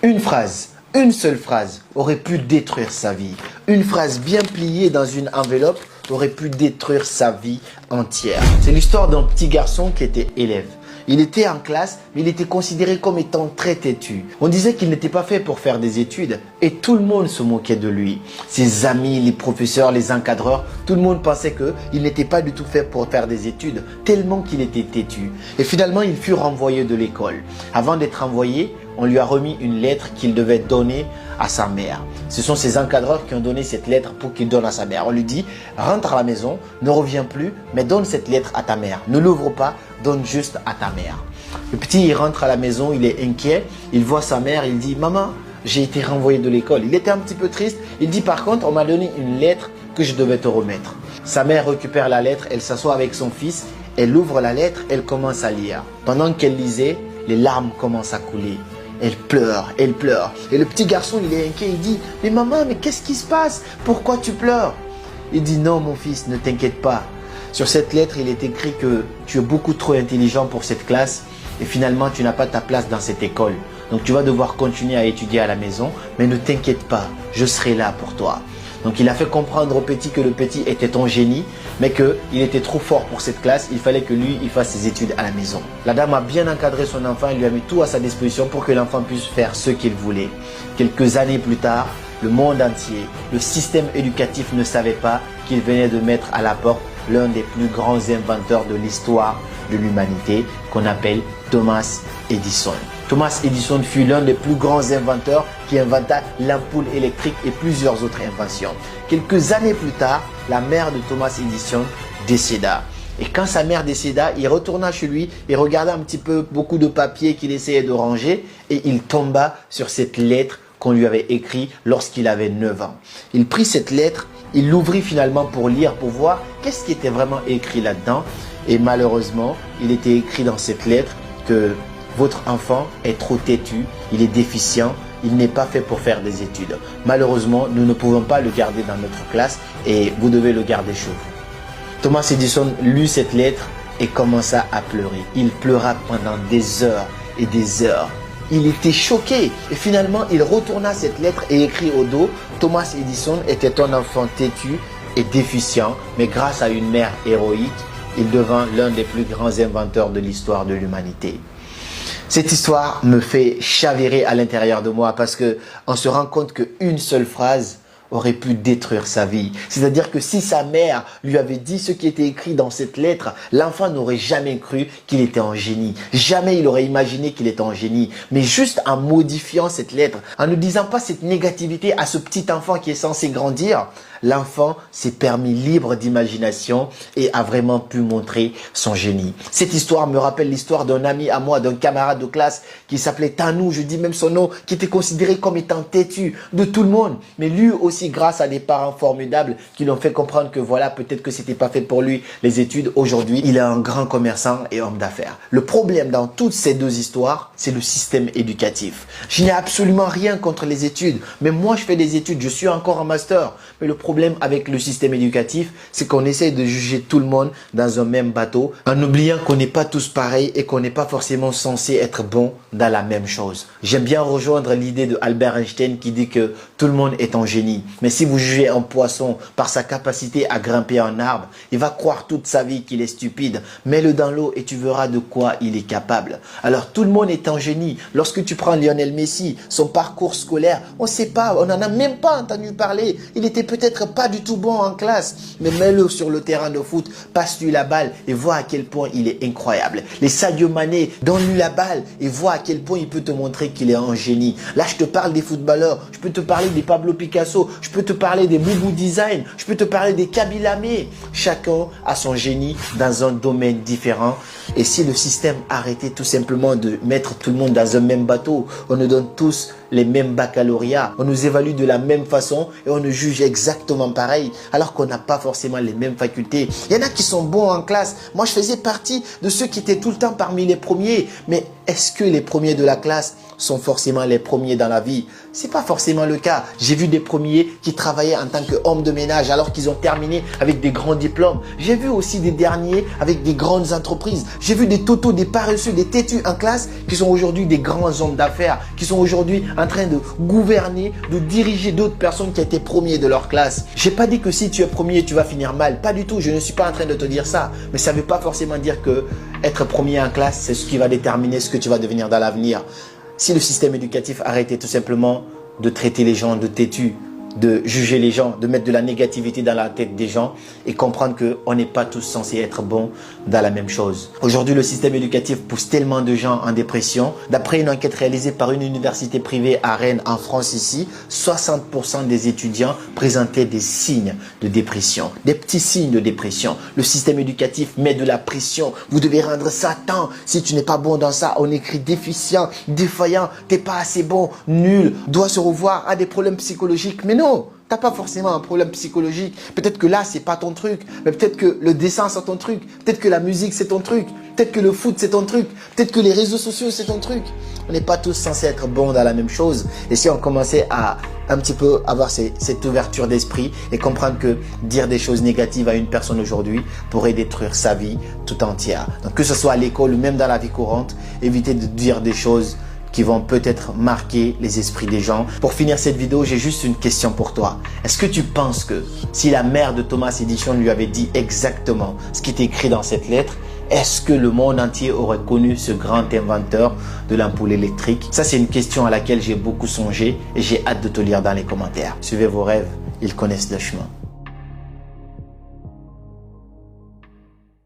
Une phrase, une seule phrase aurait pu détruire sa vie. Une phrase bien pliée dans une enveloppe aurait pu détruire sa vie entière. C'est l'histoire d'un petit garçon qui était élève. Il était en classe, mais il était considéré comme étant très têtu. On disait qu'il n'était pas fait pour faire des études et tout le monde se moquait de lui. Ses amis, les professeurs, les encadreurs, tout le monde pensait qu'il n'était pas du tout fait pour faire des études, tellement qu'il était têtu. Et finalement, il fut renvoyé de l'école. Avant d'être renvoyé, on lui a remis une lettre qu'il devait donner à sa mère. Ce sont ses encadreurs qui ont donné cette lettre pour qu'il donne à sa mère. On lui dit, rentre à la maison, ne reviens plus, mais donne cette lettre à ta mère. Ne l'ouvre pas, donne juste à ta mère. Le petit, il rentre à la maison, il est inquiet, il voit sa mère, il dit, maman, j'ai été renvoyé de l'école. Il était un petit peu triste. Il dit, par contre, on m'a donné une lettre que je devais te remettre. Sa mère récupère la lettre, elle s'assoit avec son fils, elle ouvre la lettre, elle commence à lire. Pendant qu'elle lisait, les larmes commencent à couler. Elle pleure, elle pleure. Et le petit garçon, il est inquiet, il dit, mais maman, mais qu'est-ce qui se passe? Pourquoi tu pleures? Il dit, non mon fils, ne t'inquiète pas. Sur cette lettre, il est écrit que tu es beaucoup trop intelligent pour cette classe et finalement, tu n'as pas ta place dans cette école. Donc, tu vas devoir continuer à étudier à la maison, mais ne t'inquiète pas, je serai là pour toi. Donc, il a fait comprendre au petit que le petit était un génie, mais qu'il était trop fort pour cette classe. Il fallait que lui, il fasse ses études à la maison. La dame a bien encadré son enfant et lui a mis tout à sa disposition pour que l'enfant puisse faire ce qu'il voulait. Quelques années plus tard, le monde entier, le système éducatif ne savait pas qu'il venait de mettre à la porte l'un des plus grands inventeurs de l'histoire de l'humanité qu'on appelle Thomas Edison. Thomas Edison fut l'un des plus grands inventeurs qui inventa l'ampoule électrique et plusieurs autres inventions. Quelques années plus tard, la mère de Thomas Edison décéda. Et quand sa mère décéda, il retourna chez lui et regarda un petit peu beaucoup de papiers qu'il essayait de ranger et il tomba sur cette lettre qu'on lui avait écrite lorsqu'il avait 9 ans. Il prit cette lettre, il l'ouvrit finalement pour lire, pour voir qu'est-ce qui était vraiment écrit là-dedans. Et malheureusement, il était écrit dans cette lettre que votre enfant est trop têtu, il est déficient, il n'est pas fait pour faire des études. Malheureusement, nous ne pouvons pas le garder dans notre classe et vous devez le garder chez vous. Thomas Edison lut cette lettre et commença à pleurer. Il pleura pendant des heures et des heures. Il était choqué et finalement, il retourna cette lettre et écrit au dos, Thomas Edison était un enfant têtu et déficient, mais grâce à une mère héroïque, il devint l'un des plus grands inventeurs de l'histoire de l'humanité. Cette histoire me fait chavirer à l'intérieur de moi parce qu'on se rend compte qu'une seule phrase aurait pu détruire sa vie. C'est-à-dire que si sa mère lui avait dit ce qui était écrit dans cette lettre, l'enfant n'aurait jamais cru qu'il était un génie. Jamais il aurait imaginé qu'il était un génie. Mais juste en modifiant cette lettre, en ne disant pas cette négativité à ce petit enfant qui est censé grandir, l'enfant s'est permis libre d'imagination et a vraiment pu montrer son génie. Cette histoire me rappelle l'histoire d'un ami à moi, d'un camarade de classe qui s'appelait Tanou, je dis même son nom, qui était considéré comme étant têtu de tout le monde. Mais lui aussi, grâce à des parents formidables qui l'ont fait comprendre que voilà, peut-être que c'était pas fait pour lui les études. Aujourd'hui, il est un grand commerçant et homme d'affaires. Le problème dans toutes ces deux histoires, c'est le système éducatif. Je n'ai absolument rien contre les études, mais moi je fais des études, je suis encore en master. Mais le problème avec le système éducatif, c'est qu'on essaie de juger tout le monde dans un même bateau en oubliant qu'on n'est pas tous pareils et qu'on n'est pas forcément censé être bon dans la même chose. J'aime bien rejoindre l'idée de Albert Einstein qui dit que tout le monde est un génie. Mais si vous jugez un poisson par sa capacité à grimper un arbre, il va croire toute sa vie qu'il est stupide. Mets-le dans l'eau et tu verras de quoi il est capable. Alors tout le monde est un génie. Lorsque tu prends Lionel Messi, son parcours scolaire, on ne sait pas, on n'en a même pas entendu parler. Il était peut-être pas du tout bon en classe, mais mets-le sur le terrain de foot, passe-lui la balle et vois à quel point il est incroyable. Les Sadio Mané, donne-lui la balle et vois à quel point il peut te montrer qu'il est un génie. Là, je te parle des footballeurs, je peux te parler des Pablo Picasso, je peux te parler des Boubou Design, je peux te parler des Kabila Amé. Chacun a son génie dans un domaine différent. Et si le système arrêtait tout simplement de mettre tout le monde dans un même bateau, on nous donne tous les mêmes baccalauréats, on nous évalue de la même façon et on nous juge exactement exactement pareil alors qu'on n'a pas forcément les mêmes facultés. Il y en a qui sont bons en classe. Moi, je faisais partie de ceux qui étaient tout le temps parmi les premiers. Mais est-ce que les premiers de la classe sont forcément les premiers dans la vie? C'est pas forcément le cas. J'ai vu des premiers qui travaillaient en tant qu'hommes de ménage alors qu'ils ont terminé avec des grands diplômes. J'ai vu aussi des derniers avec des grandes entreprises. J'ai vu des totos, des paresseux, des têtus en classe qui sont aujourd'hui des grands hommes d'affaires, qui sont aujourd'hui en train de gouverner, de diriger d'autres personnes qui étaient premiers de leur classe. J'ai pas dit que si tu es premier, tu vas finir mal. Pas du tout. Je ne suis pas en train de te dire ça. Mais ça veut pas forcément dire que être premier en classe, c'est ce qui va déterminer ce que tu vas devenir dans l'avenir. Si le système éducatif arrêtait tout simplement de traiter les gens de têtus, de juger les gens, de mettre de la négativité dans la tête des gens et comprendre qu'on n'est pas tous censés être bons dans la même chose. Aujourd'hui, le système éducatif pousse tellement de gens en dépression. D'après une enquête réalisée par une université privée à Rennes, en France ici, 60% des étudiants présentaient des signes de dépression, des petits signes de dépression. Le système éducatif met de la pression. Vous devez rendre ça tant. Si tu n'es pas bon dans ça, on écrit déficient, défaillant, t'es pas assez bon, nul, doit se revoir, a des problèmes psychologiques. Mais non, t'as pas forcément un problème psychologique. Peut-être que là, c'est pas ton truc. Mais peut-être que le dessin, c'est ton truc. Peut-être que la musique, c'est ton truc. Peut-être que le foot, c'est ton truc. Peut-être que les réseaux sociaux, c'est ton truc. On n'est pas tous censés être bons dans la même chose. Et si on commençait à un petit peu avoir cette ouverture d'esprit et comprendre que dire des choses négatives à une personne aujourd'hui pourrait détruire sa vie tout entière. Donc que ce soit à l'école ou même dans la vie courante, évitez de dire des choses qui vont peut-être marquer les esprits des gens. Pour finir cette vidéo, j'ai juste une question pour toi. Est-ce que tu penses que si la mère de Thomas Edison lui avait dit exactement ce qui était écrit dans cette lettre, est-ce que le monde entier aurait connu ce grand inventeur de l'ampoule électrique? Ça, c'est une question à laquelle j'ai beaucoup songé et j'ai hâte de te lire dans les commentaires. Suivez vos rêves, ils connaissent le chemin.